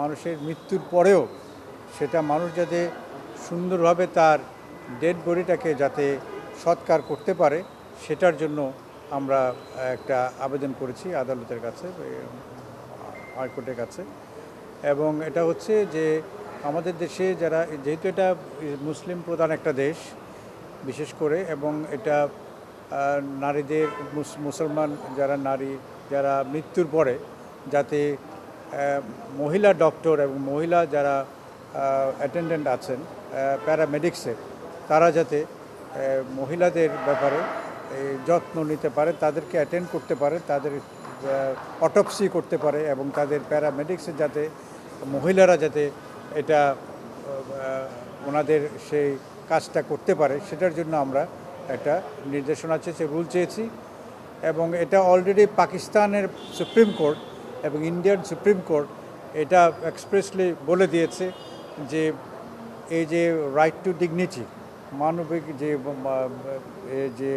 মানুষের মৃত্যুর পরেও সেটা মানুষ যাতে সুন্দরভাবে তার ডেড বডিটাকে যাতে সৎকার করতে পারে সেটার জন্য আমরা একটা আবেদন করেছি আদালতের কাছে, হাইকোর্টের কাছে। এবং এটা হচ্ছে যে আমাদের দেশে যারা, যেহেতু এটা মুসলিম প্রধান একটা দেশ বিশেষ করে, এবং এটা নারীদের, মুসলমান যারা নারী যারা মৃত্যুর পরে যাতে মহিলা ডক্টর এবং মহিলা যারা অ্যাটেন্ডেন্ট আছেন প্যারামেডিক্সের, তারা যাতে মহিলাদের ব্যাপারে যত্ন নিতে পারে, তাদেরকে অ্যাটেন্ড করতে পারে, তাদের অটোপসি করতে পারে, এবং তাদের প্যারামেডিক্সের যাতে মহিলারা যাতে এটা ওনাদের সেই কাজটা করতে পারে সেটার জন্য আমরা একটা নির্দেশনা চেয়েছি, রুল চেয়েছি। এবং এটা অলরেডি পাকিস্তানের সুপ্রিম কোর্ট এবং ইন্ডিয়ান সুপ্রিম কোর্ট এটা এক্সপ্রেসলি বলে দিয়েছে যে এই যে রাইট টু ডিগনিটি, মানবিক যে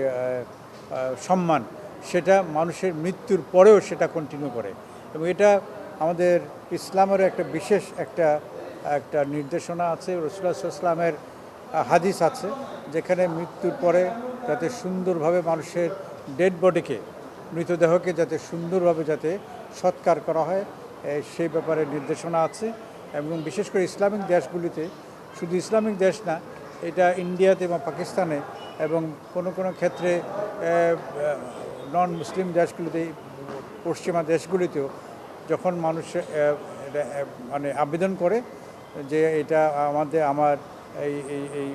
সম্মান, সেটা মানুষের মৃত্যুর পরেও সেটা কন্টিনিউ করে। এবং এটা আমাদের ইসলামের একটা বিশেষ একটা নির্দেশনা আছে, রাসূলুল্লাহ সাল্লাল্লাহু আলাইহি ওয়াসাল্লামের হাদিস আছে যেখানে মৃত্যুর পরে যাতে সুন্দরভাবে মানুষের ডেড বডিকে, মৃতদেহকে যাতে সুন্দরভাবে যাতে সৎকার করা হয় সেই ব্যাপারে নির্দেশনা আছে। এবং বিশেষ করে ইসলামিক দেশগুলিতে, শুধু ইসলামিক দেশ না, এটা ইন্ডিয়াতে এবং পাকিস্তানে এবং কোনো কোনো ক্ষেত্রে নন মুসলিম দেশগুলিতে, পশ্চিমা দেশগুলিতেও যখন মানুষ মানে আবেদন করে যে এটা আমার এই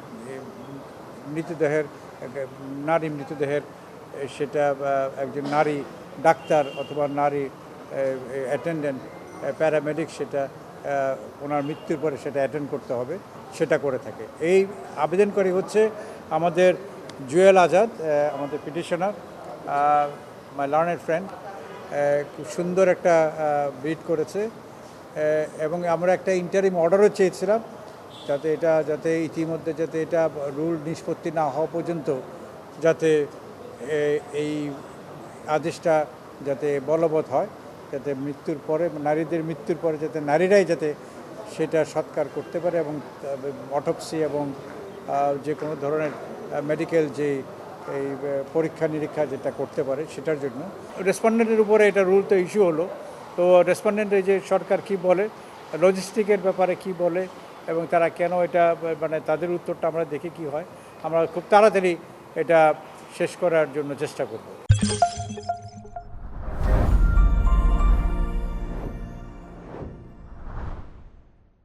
মৃতদেহের, নারী মৃতদেহের, সেটা একজন নারী ডাক্তার অথবা নারী অ্যাটেন্ডেন্ট প্যারামেডিক সেটা ওনার মৃত্যুর পরে সেটা অ্যাটেন্ড করতে হবে, সেটা করে থাকে। এই আবেদনকারী হচ্ছে আমাদের জুয়েল আজাদ, আমাদের পিটিশনার, মাই লার্নেড ফ্রেন্ড। খুব সুন্দর একটা ব্রিড করেছে। এবং আমরা একটা ইন্টারিম অর্ডারও চেয়েছিলাম যাতে ইতিমধ্যে যাতে এটা রুল নিষ্পত্তি না হওয়া পর্যন্ত যাতে এই আদেশটা যাতে বলবৎ হয়, যাতে মৃত্যুর পরে, নারীদের মৃত্যুর পরে যাতে নারীরাই যাতে সেটা সৎকার করতে পারে এবং অটোপসি এবং যে কোনো ধরনের মেডিকেল যে এই পরীক্ষা নিরীক্ষা যেটা করতে পারে সেটার জন্য। রেসপন্ডেন্টের উপরে এটা রুল তো ইস্যু হলো, তো রেসপন্ডেন্টের যে সরকার কি বলে, লজিস্টিকের ব্যাপারে কি বলে এবং তারা কেন এটা, মানে তাদের উত্তরটা আমরা দেখি কি হয়। আমরা খুব তাড়াতাড়ি এটা শেষ করার জন্য চেষ্টা করব।